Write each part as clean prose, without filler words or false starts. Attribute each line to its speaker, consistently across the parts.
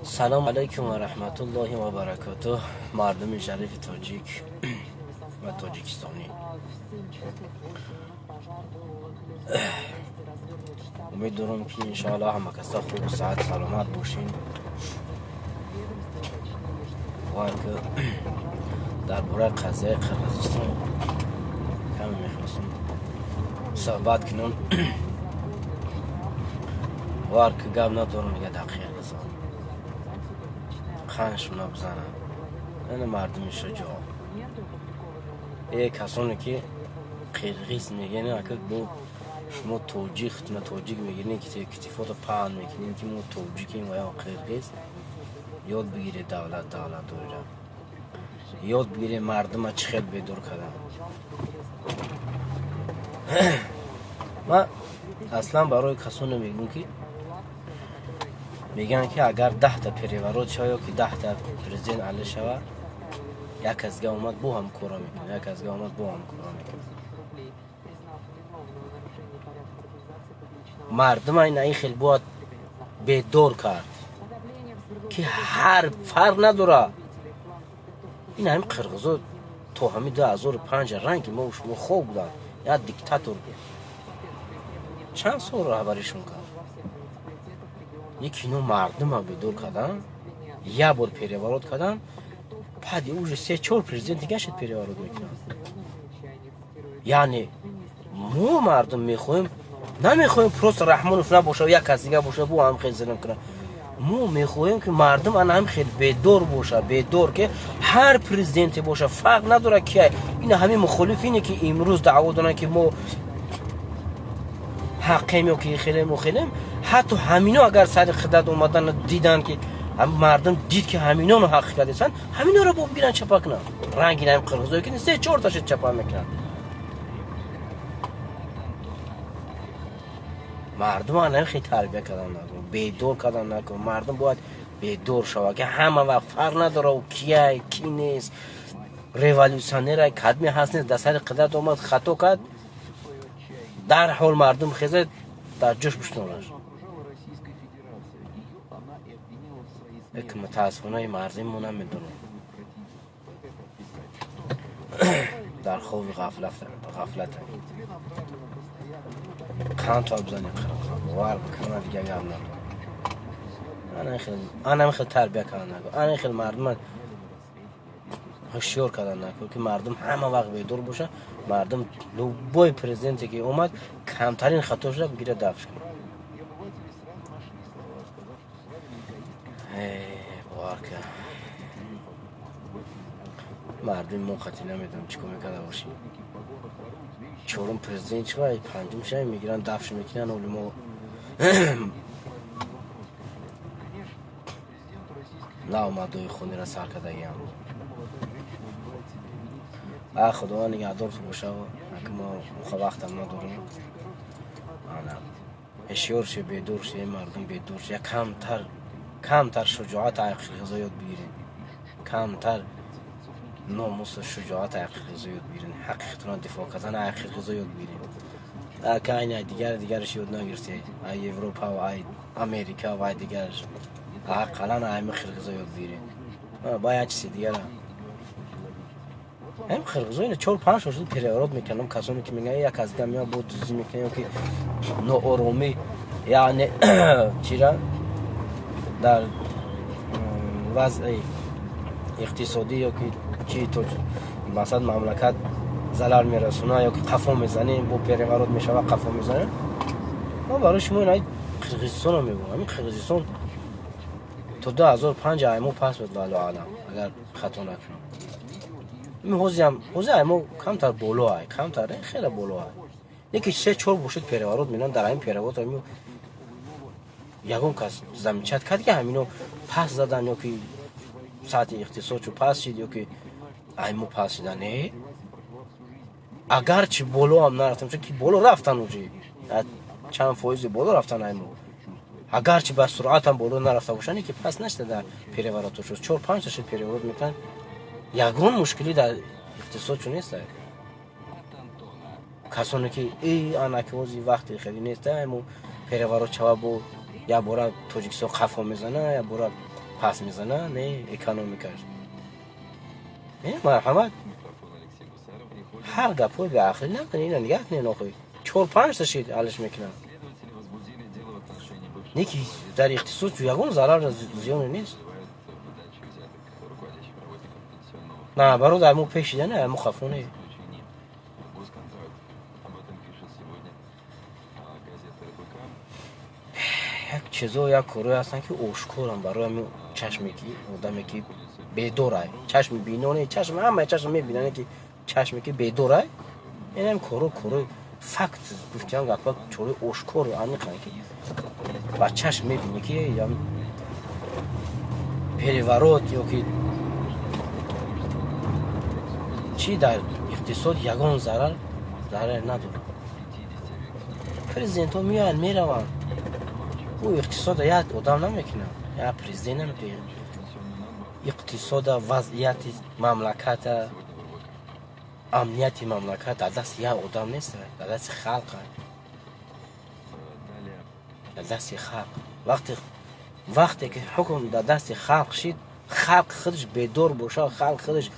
Speaker 1: سلام علیکم و رحمت الله و برکاته مردم شریف تاجیک و تاجیکستانی. امیدوارم که انشاءالله همه کسا خوب و صحت سلامت باشین و که درباره قضیه قرقیزستان کمی میخواستم صحبت کنم و که گم ندارم یه دقیقه خانشون بزنم. این مردم شجاع یه کسانی که قرقیز میگن که با شما توجیک میگین که اکتفاط پهن میکنین که ما توجیکیم و یا قرقیز یاد بگیره دولت داره یاد بگیره مردم چه خیلی بدور کردن. من اصلا برای کسانی میگم که میگن که اگر 10 تا پریورود شاید که 10 تا پرزیدنت علی شود یک از اومد بو هم کورا میکنه یک از اومد بو هم کورا میکنه. مردم این خیلی باید بیدار کرد که هر فرق نداره. این همین قرقیزا تو همین 2005 رنگ ما و شما خوب بودن یا دیکتاتور بود. چند سال رهبریشون کرد. یکی نو مردم هم بیدار کردن یه بار پریورود کردن بعد اوج 3-4 پرزیدنت دیگه شد پریورود میکنن. یعنی ما مردم میخوایم نمیخوایم پروست رحمان فلان باشه و یک کس دیگه باشه بو هم خیلی ظلم کنه. ما میخوایم که مردم هم خیلی بیدار باشه بیدار که هر پرزیدنت باشه فرق نداره که این همین مخالفینه که امروز دعوا دارن که ما حقیم یا که خیلی مخالفیم. حتی همینا اگر سر خدمت اومدن دیدن که مردم دید که همینا رو حقیقت هستن همینا رو بگیرن چپا کنن. رنگی نیم قرقیزایی که 3-4 تاش چپا میکنن. مردم هم خیلی تربیت کردن نکن بیدار کردن نکن. مردم باید بیدار شود که همه وقت فرق نداره و کیه کی نیست. ریولوشنر کدمی هست نیست در سر قدرت اومد خطا کرد در حال مردم خیزه در جوش بشتونش. یک متاسفانه مردم مونم میدونم در خواب غفلت کان تو بزنیم وار بکنم دیگه گام ندارم. انا خیلی تربیت کردن نکن. انا خیلی مردم هوشیار کردن نکن که مردم همه وقت بیدار باشه. مردم لو بای پرزیدنتی که اومد کمترین خطاش را بگیره دفش کنه. بارکه مردم موقتی نمیدونم چیکار میکنه باشی. چهارم پرزیدنت چرا پنجم شای میگیرن دفش میکنن ولی ما نه اومدوی خونی را سر کردگی هم خدا نگهدار تو باشه اگه ما مخواه وقت هم نداریم. هشیار شه بیدور شه مردم بیدور شه کمتر شجاعت قرقیزا یاد بگیرین کمتر ناموس و شجاعت قرقیزا یاد بگیرین حقیقتون دفاع کردن قرقیزا یاد بگیرین که این دیگرش یاد نگرسی ای اروپا و ای امریکا و ای دیگرش حقلا همه قرقیزا یاد بگیرین باید چیزی دیگر هم قرقیزا این 4-5 شد پریورود میکنم. کسانی که میگن یک از دمیا بود دوزی میکنیم که نو آرامی یعنی چیرا در وضع اقتصادی یا که چی تو مثلا مملکت ضرر میرسونه یا که قفا میزنه با پریورود میشه و قفا میزنه. ما برای شما این قرقیزستان رو میگم. همین قرقیزستان تو 2005 ایمو پس بود والله عالم اگر خطا نکنم. این حوزه ایمو کمتر بالا کمتر خیلی بالا یکی 3-4 بوشت پریورود میدن در این پریورود ایمو یگون کس زمینچت کرد که همینو پس زدن یا که ساعت اقتصاد چو پس شد یا که ایمو پس شدن. نه اگر چی بالا هم نرفتم چون که بالا رفتن اوجی چند فایز بالا رفتن ایمو اگر چی با سرعت هم بالا نرفته باشن که پس نشده در پریورود شد 4-5 تا پریورود میتن. یگون مشکلی در اقتصاد چون نیست. کسانی که انکوزی وقتی خیلی نیست ایمو پریورود چوا بود یا برای توجیکستان قفا میزنه یا برای پس میزنه نه اکونومیکش نه مرحمت هر گپوی به آخری نکنه اینا نگه کنین آخوی 4-5 تا شید حلش میکنن نیکی در اقتصاد جو یگون ضرر زیان نیست نه برو در مو پیشیده نه مو خفونه یک چیزا یک کارو هستن که آشکارن برای همین چشمی که آدمی که بدوره چشم بینونه چشم همه چشم میبینن که چشمی که بدوره این هم کارو فکت گفتیم گفت چوری آشکار و عمیقه که با چشم میبینی که یا پریورات یا که چی در اقتصاد یگان ضرر نداره پرزیدنت ها میان میرون او اقتصاد یاد آدم نمیکنه یا پرزیدنت نمیکنه اقتصاد وضعیت مملکت امنیت مملکت در دست یا آدم نیست در دست خلق در دست خلق وقتی که حکم در دست خلق شد خلق خودش بدور باشه خلق خودش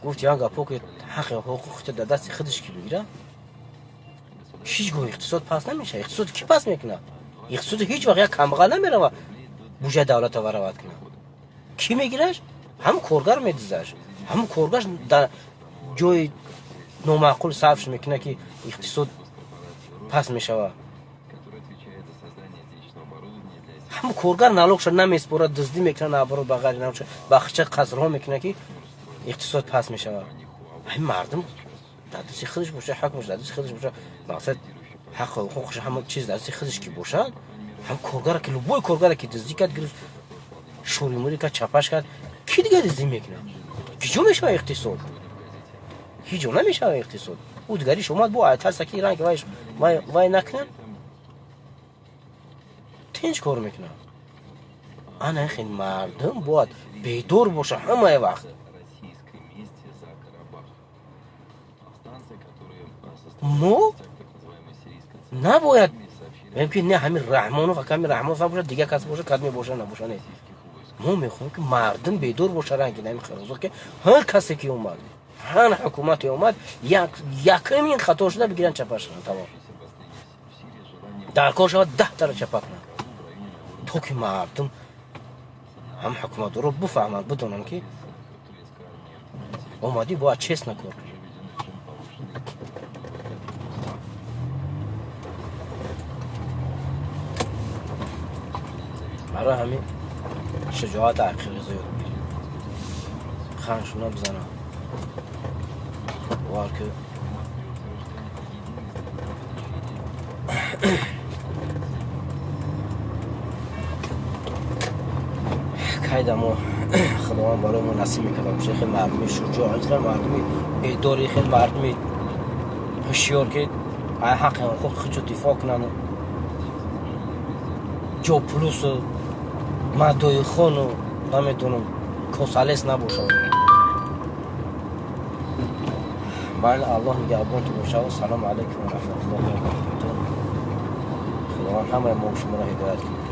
Speaker 1: گفت یا گپو که حقوق در دست خودش کی بگیره هیچ گونه اقتصاد پس نمیشه اقتصاد کی پس میکنه اقتصاد هیچ وقت یک کمبغل نمیره و بودجه دولت رو برآورد کنه کی میگیرش هم کارگر میدزدش هم کارگرش در جای نامعقول صرفش میکنه که اقتصاد پس میشه هم کارگر نالوگش نمیسپره دزدی میکنه نبرو بغیر نمیشه بخچه قصرها میکنه که اقتصاد پس میشه همین مردم در دست خودش باشه حکمش در دست خودش باشه مقصد حق و حقوقش همه چیز در دست خودش کی باشه هم کارگر که لوبوی کارگر که دزدی کرد گرفت شوری موری کرد چپش کرد کی دیگه دزدی میکنه کجا میشه اقتصاد هیچ نمیشه اقتصاد او دیگری شما با آیت هست که ایران که وای نکنن تنج کار میکنه انا خیلی مردم باید بیدار باشه همه وقت ما نباید ممکن نه همین رحمان و کمی رحمان باشه دیگه کس باشه کدمی باشه نباشه نه ما میخوایم که مردم بیدار باشه رنگی نمیخواد که هر کسی که اومد هر حکومتی اومد یک این خطا شده بگیرن چپش کنن تمام در کار شود 10 تا چپک کنن تو که مردم هم حکومت رو بفهمن بدونن که اومدی باید چیز نکن برای همین شجاعت عقیقی زیاد بگیریم خانشونا بزنم وار که کایده ما خداوند برای ما نصیب میکنه باشه خیلی مردمی شجاع خیلی مردمی بیداری خیلی مردمی هوشیار که حق خود خودشو دفاع کنن جو پلوس مدوی خون و نمیدونم کسالیس نباشه بله الله نگهبان تو باشه و سلام علیکم و رحمت الله و برکاته خداوند همه ما شما را هدایت کنه